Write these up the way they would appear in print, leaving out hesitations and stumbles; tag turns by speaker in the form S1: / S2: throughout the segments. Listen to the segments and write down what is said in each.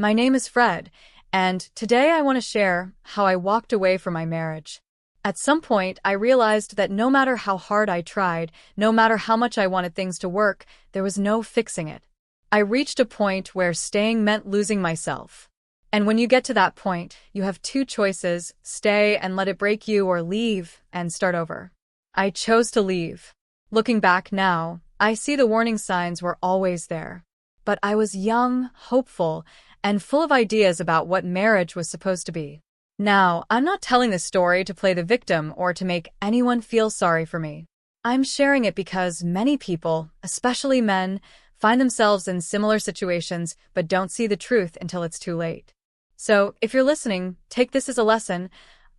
S1: My name is Fred, and today I want to share how I walked away from my marriage. At some point, I realized that no matter how hard I tried, no matter how much I wanted things to work, there was no fixing it. I reached a point where staying meant losing myself. And when you get to that point, you have two choices: stay and let it break you, or leave and start over. I chose to leave. Looking back now, I see the warning signs were always there. But I was young, hopeful, and full of ideas about what marriage was supposed to be. Now, I'm not telling this story to play the victim or to make anyone feel sorry for me. I'm sharing it because many people, especially men, find themselves in similar situations but don't see the truth until it's too late. So, if you're listening, take this as a lesson.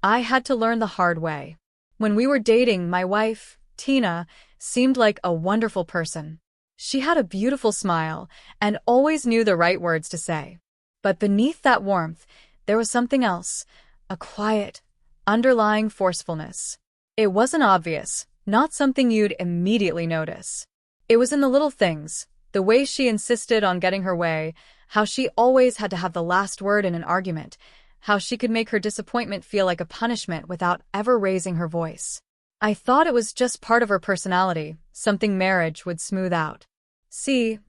S1: I had to learn the hard way. When we were dating, my wife, Tina, seemed like a wonderful person. She had a beautiful smile and always knew the right words to say. But beneath that warmth, there was something else, a quiet, underlying forcefulness. It wasn't obvious, not something you'd immediately notice. It was in the little things, the way she insisted on getting her way, how she always had to have the last word in an argument, how she could make her disappointment feel like a punishment without ever raising her voice. I thought it was just part of her personality, something marriage would smooth out. See,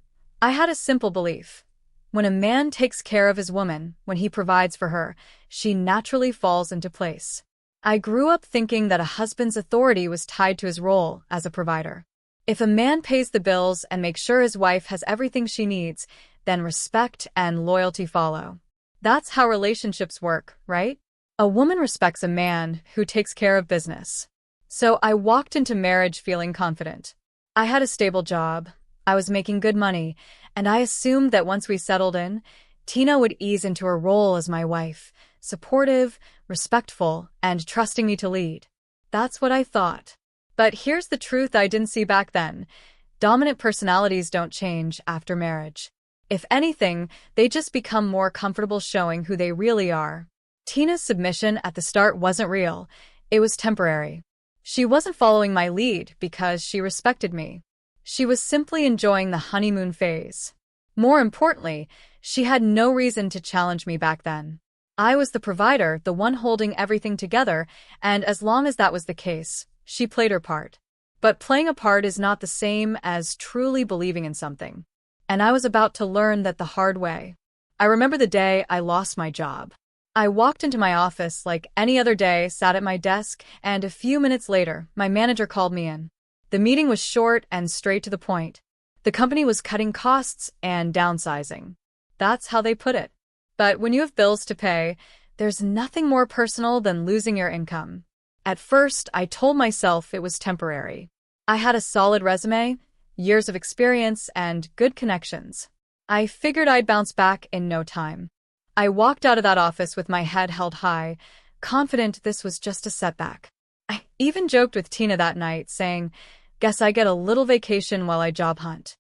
S1: I had a simple belief. When a man takes care of his woman, when he provides for her, she naturally falls into place. I grew up thinking that a husband's authority was tied to his role as a provider. If a man pays the bills and makes sure his wife has everything she needs, then respect and loyalty follow. That's how relationships work, right? A woman respects a man who takes care of business. So I walked into marriage feeling confident. I had a stable job, I was making good money, and I assumed that once we settled in, Tina would ease into her role as my wife, supportive, respectful, and trusting me to lead. That's what I thought. But here's the truth I didn't see back then. Dominant personalities don't change after marriage. If anything, they just become more comfortable showing who they really are. Tina's submission at the start wasn't real. It was temporary. She wasn't following my lead because she respected me. She was simply enjoying the honeymoon phase. More importantly, she had no reason to challenge me back then. I was the provider, the one holding everything together, and as long as that was the case, she played her part. But playing a part is not the same as truly believing in something. And I was about to learn that the hard way. I remember the day I lost my job. I walked into my office like any other day, sat at my desk, and a few minutes later, my manager called me in. The meeting was short and straight to the point. The company was cutting costs and downsizing. That's how they put it. But when you have bills to pay, there's nothing more personal than losing your income. At first, I told myself it was temporary. I had a solid resume, years of experience, and good connections. I figured I'd bounce back in no time. I walked out of that office with my head held high, confident this was just a setback. I even joked with Tina that night, saying, "Guess I get a little vacation while I job hunt."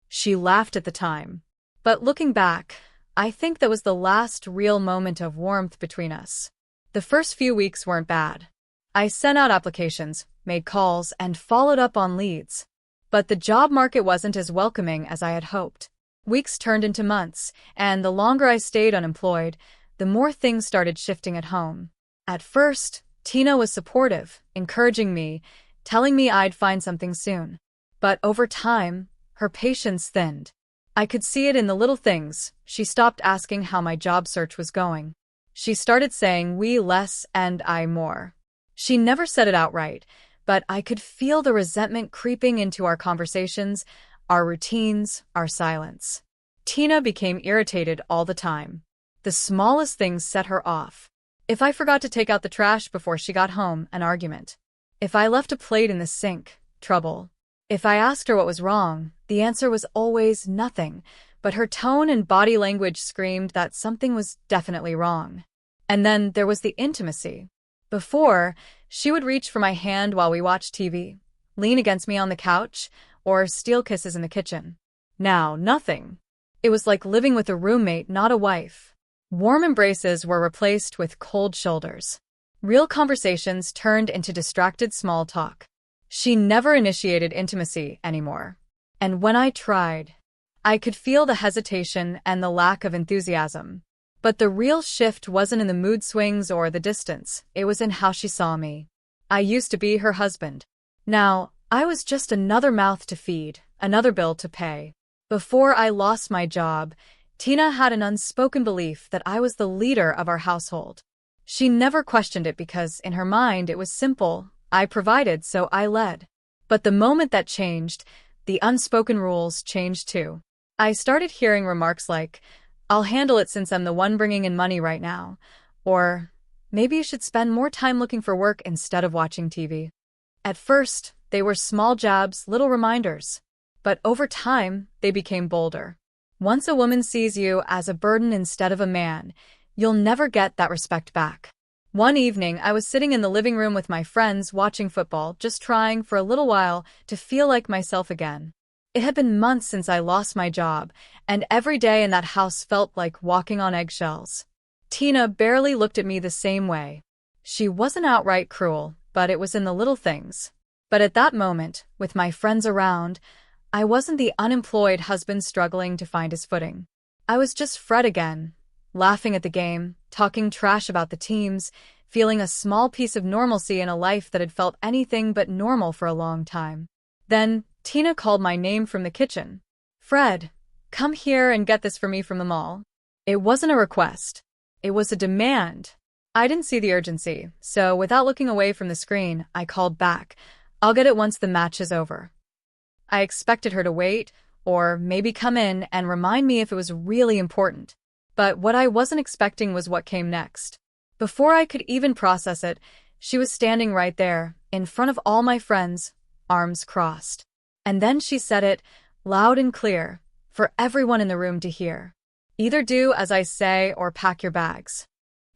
S1: She laughed at the time. But looking back, I think that was the last real moment of warmth between us. The first few weeks weren't bad. I sent out applications, made calls, and followed up on leads. But the job market wasn't as welcoming as I had hoped. Weeks turned into months, and the longer I stayed unemployed, the more things started shifting at home. At first, Tina was supportive, encouraging me, telling me I'd find something soon. But over time, her patience thinned. I could see it in the little things. She stopped asking how my job search was going. She started saying we less and I more. She never said it outright, but I could feel the resentment creeping into our conversations, our routines, our silence. Tina became irritated all the time. The smallest things set her off. If I forgot to take out the trash before she got home, an argument. If I left a plate in the sink, trouble. If I asked her what was wrong, the answer was always nothing, but her tone and body language screamed that something was definitely wrong. And then there was the intimacy. Before, she would reach for my hand while we watched TV, lean against me on the couch, or steal kisses in the kitchen. Now, nothing. It was like living with a roommate, not a wife. Warm embraces were replaced with cold shoulders. Real conversations turned into distracted small talk. She never initiated intimacy anymore. And when I tried, I could feel the hesitation and the lack of enthusiasm. But the real shift wasn't in the mood swings or the distance, it was in how she saw me. I used to be her husband. Now, I was just another mouth to feed, another bill to pay. Before I lost my job, Tina had an unspoken belief that I was the leader of our household. She never questioned it because, in her mind, it was simple. I provided, so I led. But the moment that changed, the unspoken rules changed too. I started hearing remarks like, "I'll handle it since I'm the one bringing in money right now," or, "Maybe you should spend more time looking for work instead of watching TV." At first, they were small jabs, little reminders. But over time, they became bolder. Once a woman sees you as a burden instead of a man, you'll never get that respect back. One evening, I was sitting in the living room with my friends watching football, just trying for a little while to feel like myself again. It had been months since I lost my job, and every day in that house felt like walking on eggshells. Tina barely looked at me the same way. She wasn't outright cruel, but it was in the little things. But at that moment, with my friends around, I wasn't the unemployed husband struggling to find his footing. I was just Fred again, laughing at the game, talking trash about the teams, feeling a small piece of normalcy in a life that had felt anything but normal for a long time. Then, Tina called my name from the kitchen. "Fred, come here and get this for me from the mall." It wasn't a request. It was a demand. I didn't see the urgency, so without looking away from the screen, I called back, "I'll get it once the match is over." I expected her to wait, or maybe come in and remind me if it was really important. But what I wasn't expecting was what came next. Before I could even process it, she was standing right there, in front of all my friends, arms crossed. And then she said it, loud and clear, for everyone in the room to hear. "Either do as I say or pack your bags."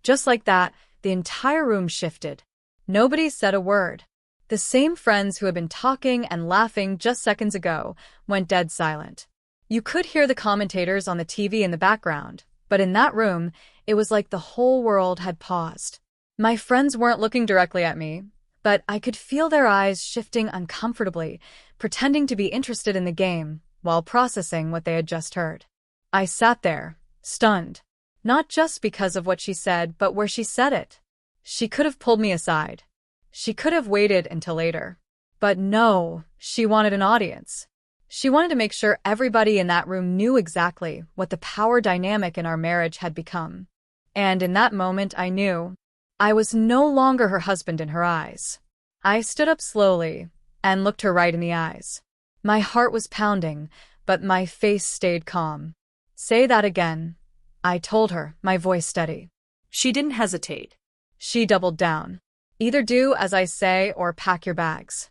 S1: Just like that, the entire room shifted. Nobody said a word. The same friends who had been talking and laughing just seconds ago went dead silent. You could hear the commentators on the TV in the background, but in that room, it was like the whole world had paused. My friends weren't looking directly at me, but I could feel their eyes shifting uncomfortably, pretending to be interested in the game while processing what they had just heard. I sat there, stunned, not just because of what she said, but where she said it. She could have pulled me aside. She could have waited until later. But no, she wanted an audience. She wanted to make sure everybody in that room knew exactly what the power dynamic in our marriage had become. And in that moment, I knew I was no longer her husband in her eyes. I stood up slowly and looked her right in the eyes. My heart was pounding, but my face stayed calm. "Say that again," I told her, my voice steady.
S2: She didn't hesitate.
S1: She doubled down. "Either do as I say or pack your bags."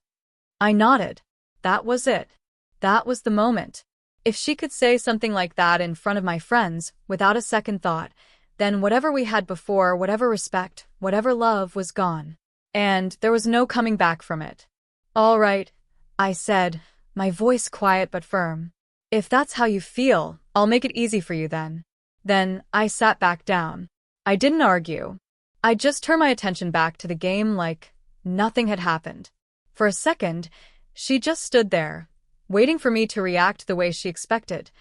S1: I nodded. That was it. That was the moment. If she could say something like that in front of my friends, without a second thought, then whatever we had before, whatever respect, whatever love was gone. And there was no coming back from it. "All right," I said, my voice quiet but firm. "If that's how you feel, I'll make it easy for you then." Then I sat back down. I didn't argue. I just turned my attention back to the game like nothing had happened. For a second, she just stood there, waiting for me to react the way she expected,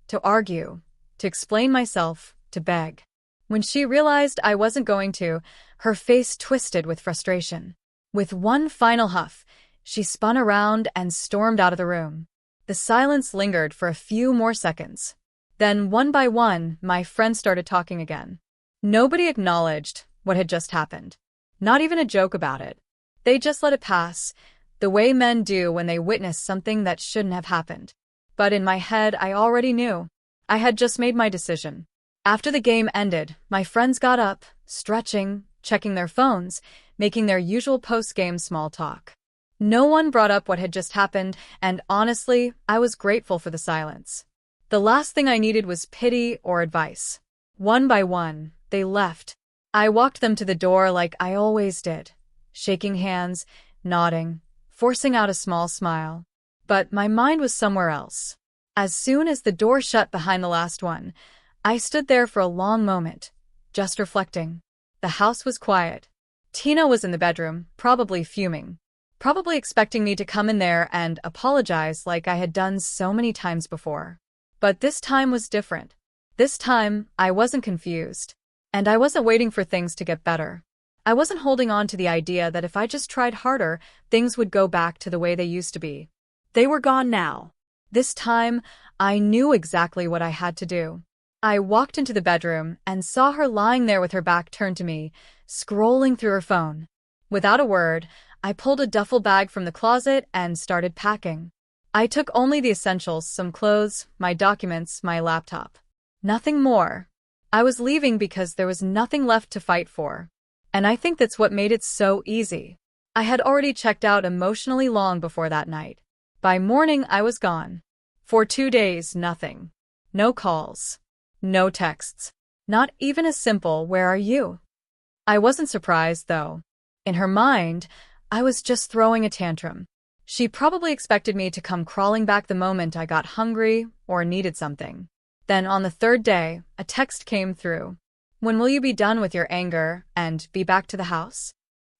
S1: to argue, to explain myself, to beg. When she realized I wasn't going to, her face twisted with frustration. With one final huff, she spun around and stormed out of the room. The silence lingered for a few more seconds. Then, one by one, my friends started talking again. Nobody acknowledged what had just happened. Not even a joke about it. They just let it pass, the way men do when they witness something that shouldn't have happened. But in my head, I already knew. I had just made my decision. After the game ended, my friends got up, stretching, checking their phones, making their usual post-game small talk. No one brought up what had just happened, and honestly, I was grateful for the silence. The last thing I needed was pity or advice. One by one, they left. I walked them to the door like I always did, shaking hands, nodding, forcing out a small smile. But my mind was somewhere else. As soon as the door shut behind the last one, I stood there for a long moment, just reflecting. The house was quiet. Tina was in the bedroom, probably fuming, probably expecting me to come in there and apologize like I had done so many times before. But this time was different. This time, I wasn't confused. And I wasn't waiting for things to get better. I wasn't holding on to the idea that if I just tried harder, things would go back to the way they used to be.
S2: They were gone now.
S1: This time, I knew exactly what I had to do. I walked into the bedroom and saw her lying there with her back turned to me, scrolling through her phone. Without a word, I pulled a duffel bag from the closet and started packing. I took only the essentials, some clothes, my documents, my laptop. Nothing more. I was leaving because there was nothing left to fight for. And I think that's what made it so easy. I had already checked out emotionally long before that night. By morning, I was gone. For 2 days, nothing. No calls. No texts. Not even a simple, "Where are you?" I wasn't surprised, though. In her mind, I was just throwing a tantrum. She probably expected me to come crawling back the moment I got hungry or needed something. Then on the 3rd day, a text came through. "When will you be done with your anger and be back to the house?"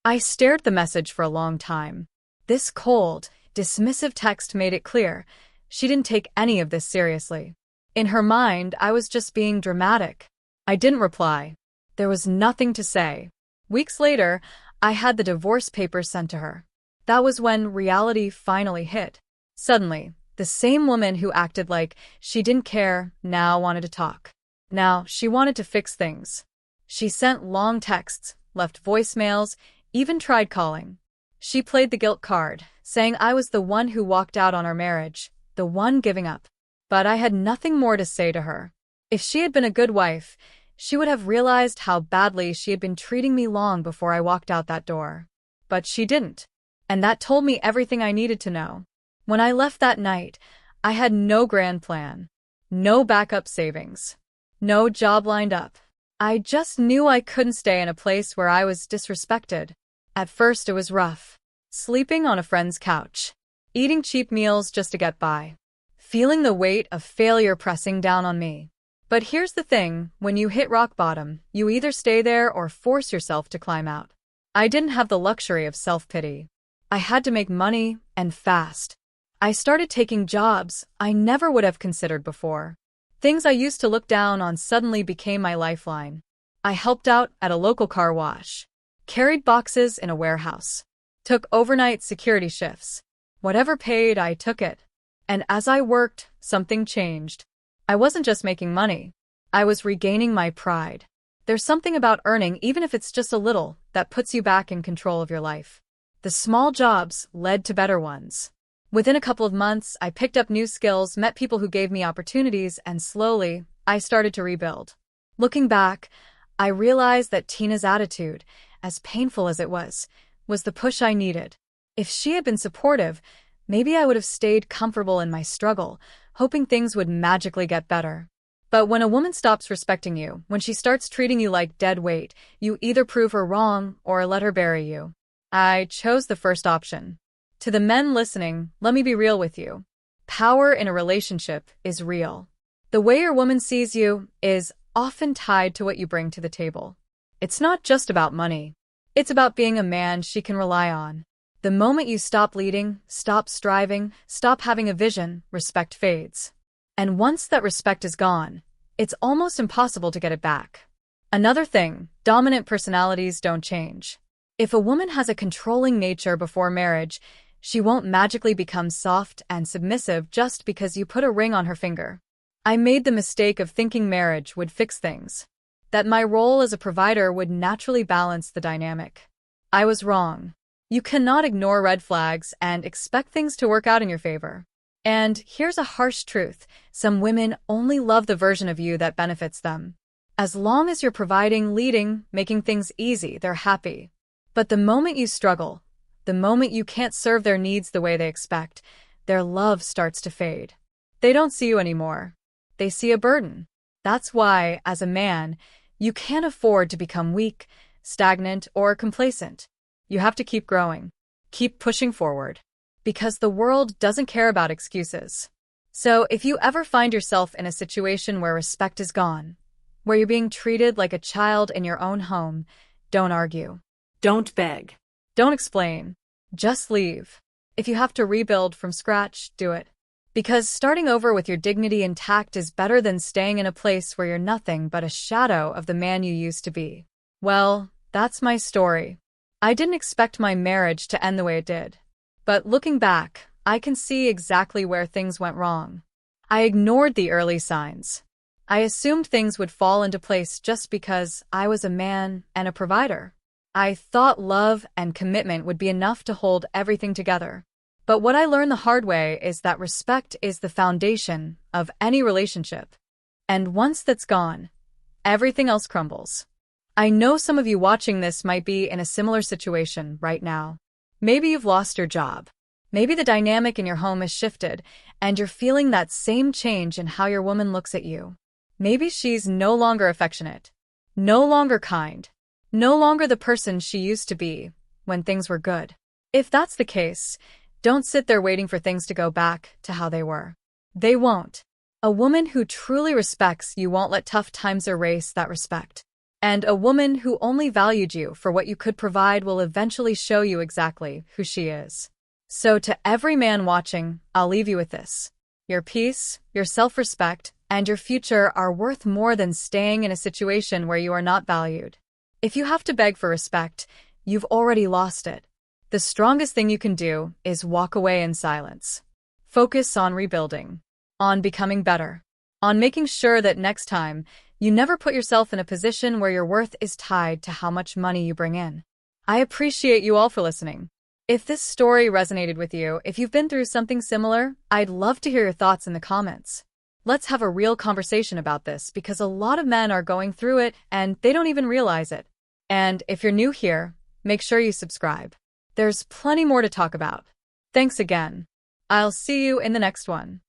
S1: I stared at the message for a long time. This cold, dismissive text made it clear she didn't take any of this seriously. In her mind, I was just being dramatic. I didn't reply. There was nothing to say. Weeks later, I had the divorce papers sent to her. That was when reality finally hit. Suddenly, the same woman who acted like she didn't care now wanted to talk. Now, she wanted to fix things. She sent long texts, left voicemails, even tried calling. She played the guilt card, saying I was the one who walked out on our marriage, the one giving up. But I had nothing more to say to her. If she had been a good wife, she would have realized how badly she had been treating me long before I walked out that door. But she didn't. And that told me everything I needed to know. When I left that night, I had no grand plan. No backup savings. No job lined up. I just knew I couldn't stay in a place where I was disrespected. At first it was rough. Sleeping on a friend's couch. Eating cheap meals just to get by. Feeling the weight of failure pressing down on me. But here's the thing, when you hit rock bottom, you either stay there or force yourself to climb out. I didn't have the luxury of self-pity. I had to make money, and fast. I started taking jobs I never would have considered before. Things I used to look down on suddenly became my lifeline. I helped out at a local car wash. Carried boxes in a warehouse. Took overnight security shifts. Whatever paid, I took it. And as I worked, something changed. I wasn't just making money. I was regaining my pride. There's something about earning, even if it's just a little, that puts you back in control of your life. The small jobs led to better ones. Within a couple of months, I picked up new skills, met people who gave me opportunities, and slowly, I started to rebuild. Looking back, I realized that Tina's attitude, as painful as it was the push I needed. If she had been supportive, maybe I would have stayed comfortable in my struggle, hoping things would magically get better. But when a woman stops respecting you, when she starts treating you like dead weight, you either prove her wrong or let her bury you. I chose the first option. To the men listening, let me be real with you. Power in a relationship is real. The way your woman sees you is often tied to what you bring to the table. It's not just about money. It's about being a man she can rely on. The moment you stop leading, stop striving, stop having a vision, respect fades. And once that respect is gone, it's almost impossible to get it back. Another thing, dominant personalities don't change. If a woman has a controlling nature before marriage, she won't magically become soft and submissive just because you put a ring on her finger. I made the mistake of thinking marriage would fix things, that my role as a provider would naturally balance the dynamic. I was wrong. You cannot ignore red flags and expect things to work out in your favor. And here's a harsh truth. Some women only love the version of you that benefits them. As long as you're providing, leading, making things easy, they're happy. But the moment you struggle, the moment you can't serve their needs the way they expect, their love starts to fade. They don't see you anymore. They see a burden. That's why, as a man, you can't afford to become weak, stagnant, or complacent. You have to keep growing. Keep pushing forward. Because the world doesn't care about excuses. So if you ever find yourself in a situation where respect is gone, where you're being treated like a child in your own home, don't argue.
S2: Don't beg.
S1: Don't explain. Just leave. If you have to rebuild from scratch, do it. Because starting over with your dignity intact is better than staying in a place where you're nothing but a shadow of the man you used to be. Well, that's my story. I didn't expect my marriage to end the way it did. But looking back, I can see exactly where things went wrong. I ignored the early signs. I assumed things would fall into place just because I was a man and a provider. I thought love and commitment would be enough to hold everything together. But what I learned the hard way is that respect is the foundation of any relationship. And once that's gone, everything else crumbles. I know some of you watching this might be in a similar situation right now. Maybe you've lost your job. Maybe the dynamic in your home has shifted, and you're feeling that same change in how your woman looks at you. Maybe she's no longer affectionate, no longer kind, no longer the person she used to be when things were good. If that's the case, don't sit there waiting for things to go back to how they were. They won't. A woman who truly respects you won't let tough times erase that respect. And a woman who only valued you for what you could provide will eventually show you exactly who she is. So to every man watching, I'll leave you with this. Your peace, your self-respect, and your future are worth more than staying in a situation where you are not valued. If you have to beg for respect, you've already lost it. The strongest thing you can do is walk away in silence. Focus on rebuilding, on becoming better, on making sure that next time, you never put yourself in a position where your worth is tied to how much money you bring in. I appreciate you all for listening. If this story resonated with you, if you've been through something similar, I'd love to hear your thoughts in the comments. Let's have a real conversation about this because a lot of men are going through it and they don't even realize it. And if you're new here, make sure you subscribe. There's plenty more to talk about. Thanks again. I'll see you in the next one.